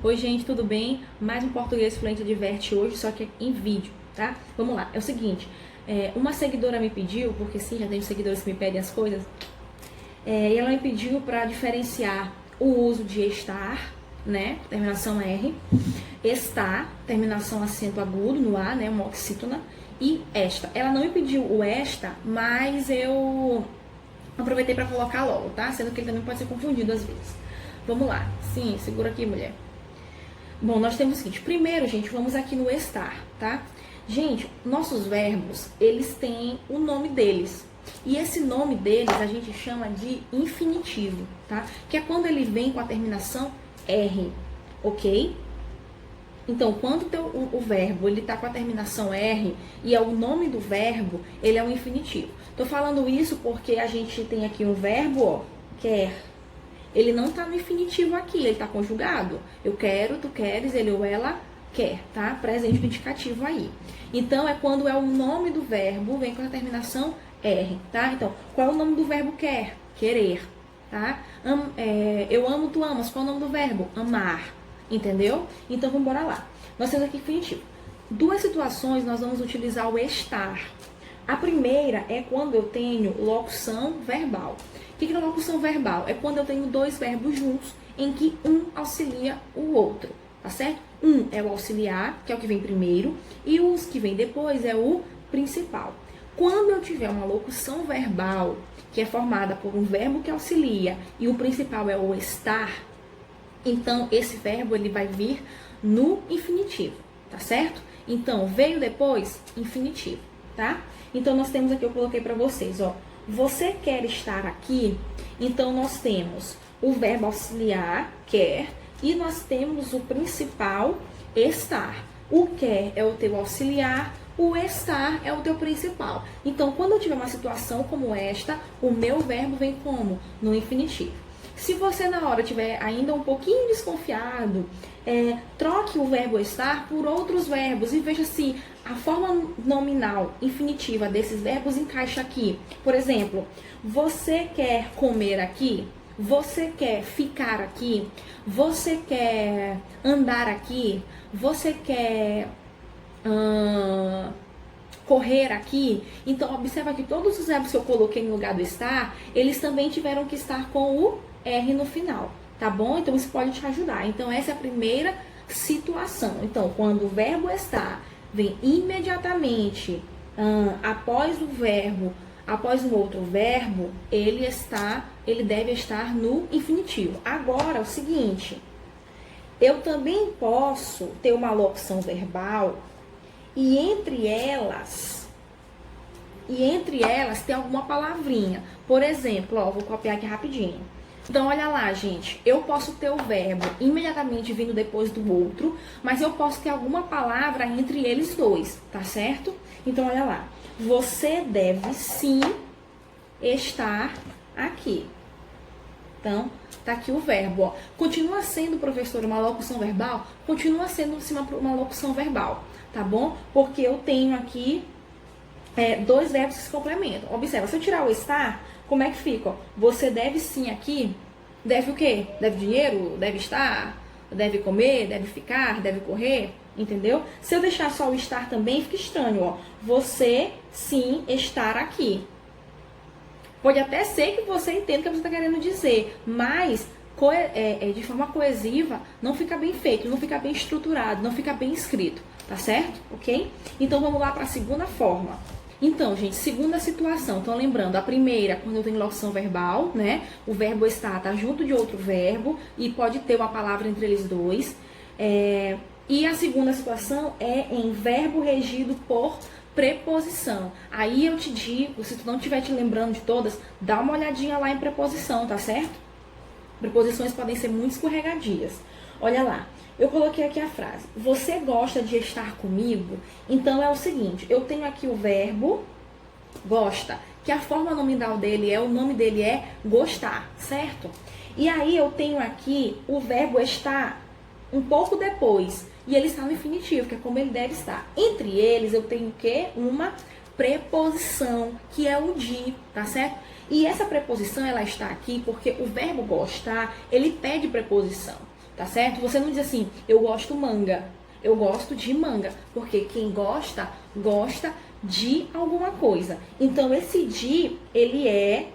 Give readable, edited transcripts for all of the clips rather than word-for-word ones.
Oi, gente, tudo bem? Mais um Português Fluente Adverte hoje, só que em vídeo, tá? Vamos lá, é o seguinte, uma seguidora me pediu, porque sim, já tenho seguidores que me pedem as coisas, e ela me pediu para diferenciar o uso de estar, né, terminação R, está, terminação acento agudo no A, né, uma oxítona, e esta. Ela não me pediu o esta, mas eu aproveitei para colocar logo, tá? Sendo que ele também pode ser confundido às vezes. Vamos lá. Sim, segura aqui, mulher. Bom, nós temos o seguinte. Primeiro, gente, vamos aqui no estar, tá? Gente, nossos verbos, eles têm o nome deles. E esse nome deles a gente chama de infinitivo, tá? Que é quando ele vem com a terminação R, ok? Então, quando o verbo ele tá com a terminação R e é o nome do verbo, ele é um infinitivo. Tô falando isso porque a gente tem aqui um verbo, ó, quer. Ele não tá no infinitivo aqui, ele tá conjugado. Eu quero, tu queres, ele ou ela quer, tá? Presente do indicativo aí. Então, é quando é o nome do verbo, vem com a terminação R, tá? Então, qual é o nome do verbo quer? Querer, tá? Eu amo, tu amas. Qual é o nome do verbo? Amar. Entendeu? Então, vamos embora lá. Nós temos aqui infinitivo. Duas situações nós vamos utilizar o estar. A primeira é quando eu tenho locução verbal. O que é locução verbal? É quando eu tenho dois verbos juntos, em que um auxilia o outro, tá certo? Um é o auxiliar, que é o que vem primeiro, e os que vem depois é o principal. Quando eu tiver uma locução verbal, que é formada por um verbo que auxilia, e o principal é o estar, então, esse verbo ele vai vir no infinitivo, tá certo? Então, veio depois, infinitivo, tá? Então, nós temos aqui, eu coloquei para vocês, ó. Você quer estar aqui? Então, nós temos o verbo auxiliar, quer, e nós temos o principal, estar. O quer é o teu auxiliar, o estar é o teu principal. Então, quando eu tiver uma situação como esta, o meu verbo vem como? No infinitivo. Se você na hora estiver ainda um pouquinho desconfiado, troque o verbo estar por outros verbos e veja se a forma nominal infinitiva desses verbos encaixa aqui. Por exemplo, você quer comer aqui? Você quer ficar aqui? Você quer andar aqui? Você quer correr aqui? Então, observa que todos os verbos que eu coloquei no lugar do estar, eles também tiveram que estar com o R no final, tá bom? Então, isso pode te ajudar. Então, essa é a primeira situação. Então, quando o verbo estar vem imediatamente após o verbo, após um outro verbo, ele deve estar no infinitivo. Agora, é o seguinte, eu também posso ter uma locução verbal e entre elas tem alguma palavrinha. Por exemplo, ó, vou copiar aqui rapidinho. Então, olha lá, gente. Eu posso ter o verbo imediatamente vindo depois do outro, mas eu posso ter alguma palavra entre eles dois, tá certo? Então, olha lá. Você deve sim estar aqui. Então, tá aqui o verbo, ó. Continua sendo, professor, uma locução verbal? Continua sendo uma locução verbal, tá bom? Porque eu tenho aqui dois verbos que se complementam. Observa, se eu tirar o estar, como é que fica? Ó? Você deve sim aqui. Deve o quê? Deve dinheiro? Deve estar? Deve comer? Deve ficar? Deve correr? Entendeu? Se eu deixar só o estar também, fica estranho, ó. Você sim estar aqui. Pode até ser que você entenda o que você está querendo dizer, mas de forma coesiva não fica bem feito, não fica bem estruturado, não fica bem escrito, tá certo? Ok? Então vamos lá para a segunda forma. Então, gente, segunda situação. Então, lembrando, a primeira, quando eu tenho locução verbal, né? O verbo estar tá junto de outro verbo e pode ter uma palavra entre eles dois. E a segunda situação é em verbo regido por preposição. Aí eu te digo, se tu não estiver te lembrando de todas, dá uma olhadinha lá em preposição, tá certo? Preposições podem ser muito escorregadias. Olha lá. Eu coloquei aqui a frase, você gosta de estar comigo? Então, é o seguinte, eu tenho aqui o verbo gosta, que a forma nominal dele o nome dele é gostar, certo? E aí, eu tenho aqui o verbo estar um pouco depois, e ele está no infinitivo, que é como ele deve estar. Entre eles, eu tenho o quê? Uma preposição, que é o de, tá certo? E essa preposição, ela está aqui porque o verbo gostar, ele pede preposição. tá certo? Você não diz assim, eu gosto manga, eu gosto de manga, porque quem gosta, gosta de alguma coisa. Então, esse de, ele é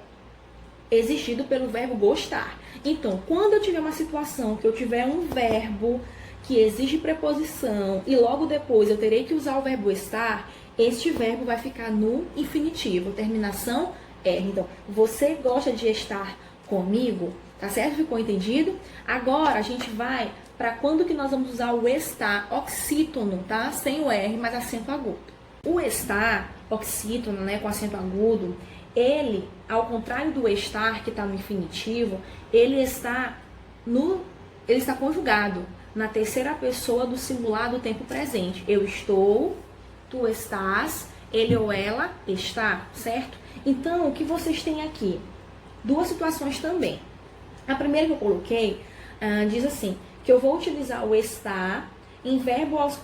exigido pelo verbo gostar. Então, quando eu tiver uma situação que eu tiver um verbo que exige preposição e logo depois eu terei que usar o verbo estar, este verbo vai ficar no infinitivo, terminação R. Então, você gosta de estar comigo? Tá certo? Ficou entendido? Agora a gente vai para quando que nós vamos usar o estar oxítono, tá? Sem o R, mas acento agudo. O estar oxítono, né, com acento agudo, ele, ao contrário do estar que está no infinitivo, ele está conjugado na terceira pessoa do singular do tempo presente. Eu estou, tu estás, ele ou ela está, certo? Então, o que vocês têm aqui? Duas situações também. A primeira que eu coloquei diz assim, que eu vou utilizar o estar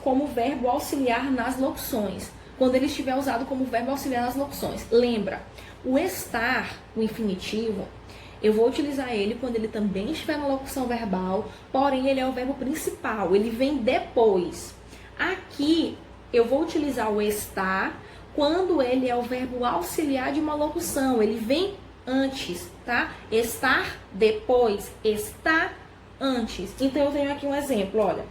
como verbo auxiliar nas locuções, quando ele estiver usado como verbo auxiliar nas locuções. Lembra, o estar, o infinitivo, eu vou utilizar ele quando ele também estiver na locução verbal, porém ele é o verbo principal, ele vem depois. Aqui, eu vou utilizar o estar quando ele é o verbo auxiliar de uma locução, ele vem antes, tá? Estar depois, está antes. Então, eu tenho aqui um exemplo, olha.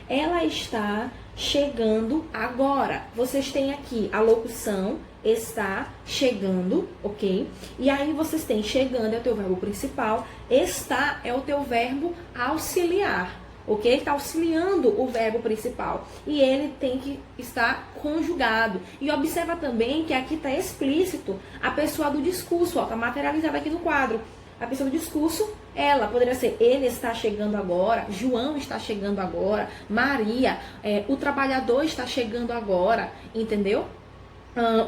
Ela está chegando agora. Vocês têm aqui a locução está chegando, ok? E aí vocês têm chegando é o teu verbo principal, está é o teu verbo auxiliar, ok? Ele está auxiliando o verbo principal e ele tem que estar conjugado. E observa também que aqui está explícito a pessoa do discurso, está materializada aqui no quadro. A pessoa do discurso, ela poderia ser ele está chegando agora, João está chegando agora, Maria, o trabalhador está chegando agora, entendeu?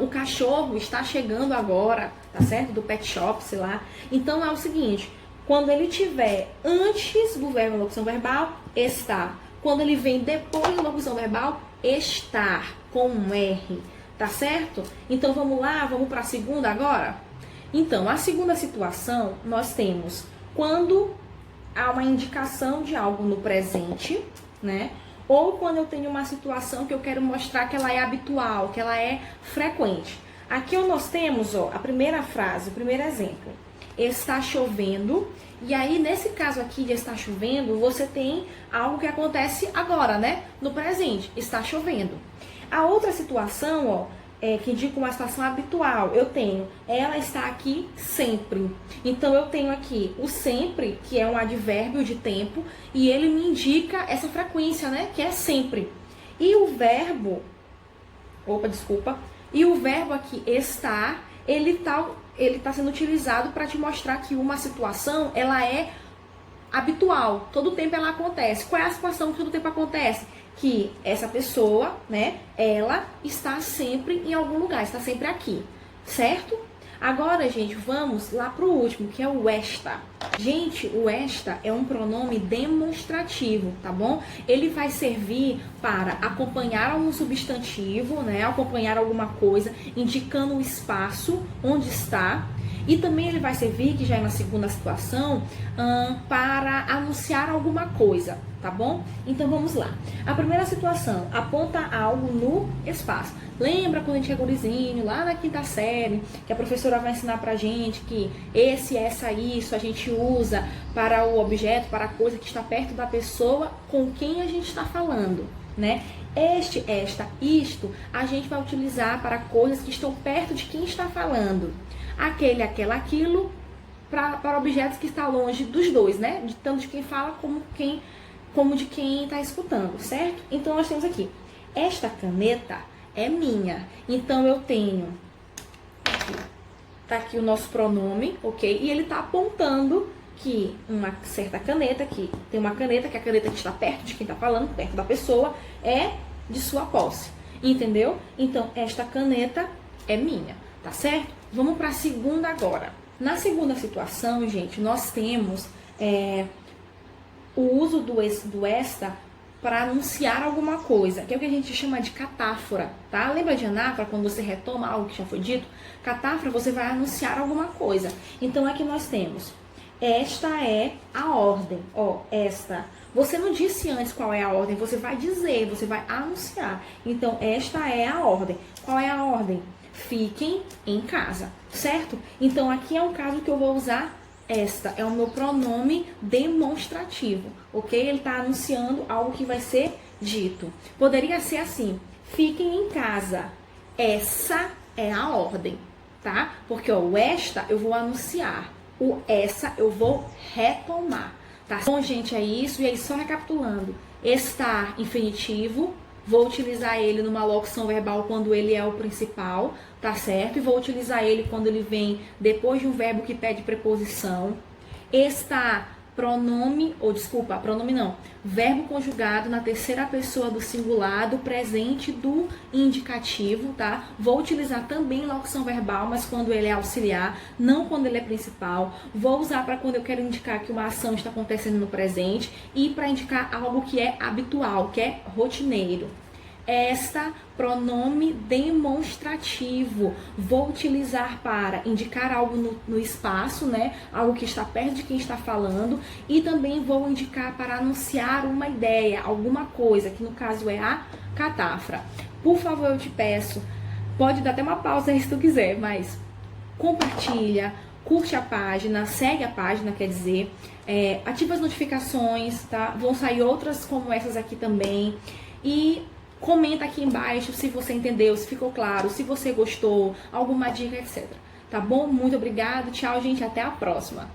O cachorro está chegando agora, tá certo? Do pet shop, sei lá. Então é o seguinte, quando ele tiver antes do verbo na locução verbal, está. Quando ele vem depois da locução verbal, estar, com um R, tá certo? Então vamos lá, vamos para a segunda agora? Então, a segunda situação, nós temos quando há uma indicação de algo no presente, né? Ou quando eu tenho uma situação que eu quero mostrar que ela é habitual, que ela é frequente. Aqui nós temos, ó, a primeira frase, o primeiro exemplo. Está chovendo. E aí, nesse caso aqui de estar chovendo, você tem algo que acontece agora, né? No presente, está chovendo. A outra situação, ó, que indica uma situação habitual, eu tenho, ela está aqui sempre. Então, eu tenho aqui o sempre, que é um advérbio de tempo, e ele me indica essa frequência, né? Que é sempre. E o verbo, e o verbo aqui, estar, ele tá sendo utilizado para te mostrar que uma situação, ela é habitual, todo tempo ela acontece. Qual é a situação que todo tempo acontece? Que essa pessoa, né, ela está sempre em algum lugar, está sempre aqui, certo? Agora, gente, vamos lá pro último, que é o esta. Gente, o esta é um pronome demonstrativo, tá bom? Ele vai servir para acompanhar algum substantivo, né, acompanhar alguma coisa, indicando o espaço onde está. E também ele vai servir, que já é na segunda situação, para anunciar alguma coisa, tá bom? Então vamos lá. A primeira situação, aponta algo no espaço. Lembra quando a gente é gurizinho, lá na quinta série, que a professora vai ensinar pra gente que esse, essa, isso a gente usa para o objeto, para a coisa que está perto da pessoa com quem a gente está falando, né? Este, esta, isto, a gente vai utilizar para coisas que estão perto de quem está falando. Aquele, aquela, aquilo, para objetos que estão longe dos dois, né? De tanto de quem fala como de quem está escutando, certo? Então, nós temos aqui, esta caneta é minha. Então, eu tenho, tá aqui o nosso pronome, ok? E ele está apontando que uma certa caneta, que tem uma caneta, que é a caneta que está perto de quem está falando, perto da pessoa, é de sua posse, entendeu? Então, esta caneta é minha, tá certo? Vamos para a segunda agora. Na segunda situação, gente, nós temos o uso do esta para anunciar alguma coisa, que é o que a gente chama de catáfora, tá? Lembra de anáfora, quando você retoma algo que já foi dito? Catáfora, você vai anunciar alguma coisa. Então, aqui nós temos, esta é a ordem, ó, esta. Você não disse antes qual é a ordem, você vai dizer, você vai anunciar. Então, esta é a ordem. Qual é a ordem? Fiquem em casa, certo? Então, aqui é um caso que eu vou usar esta. É o meu pronome demonstrativo, ok? Ele está anunciando algo que vai ser dito. Poderia ser assim, fiquem em casa. Essa é a ordem, tá? Porque ó, o esta eu vou anunciar, o essa eu vou retomar, tá? Bom, gente, é isso. E aí, só recapitulando, estar infinitivo, vou utilizar ele numa locução verbal quando ele é o principal, tá certo? E vou utilizar ele quando ele vem depois de um verbo que pede preposição. Estar, pronome, ou desculpa, pronome não, verbo conjugado na terceira pessoa do singular, do presente, do indicativo, tá? Vou utilizar também locução verbal, mas quando ele é auxiliar, não quando ele é principal. Vou usar para quando eu quero indicar que uma ação está acontecendo no presente e para indicar algo que é habitual, que é rotineiro. Esta, pronome demonstrativo, vou utilizar para indicar algo no espaço, né? Algo que está perto de quem está falando, e também vou indicar para anunciar uma ideia, alguma coisa, que no caso é a catáfora. Por favor, eu te peço, pode dar até uma pausa aí se tu quiser, mas compartilha, curte a página, segue a página, quer dizer, ativa as notificações, tá? Vão sair outras como essas aqui também, e comenta aqui embaixo se você entendeu, se ficou claro, se você gostou, alguma dica, etc. Tá bom? Muito obrigada. Tchau, gente. Até a próxima.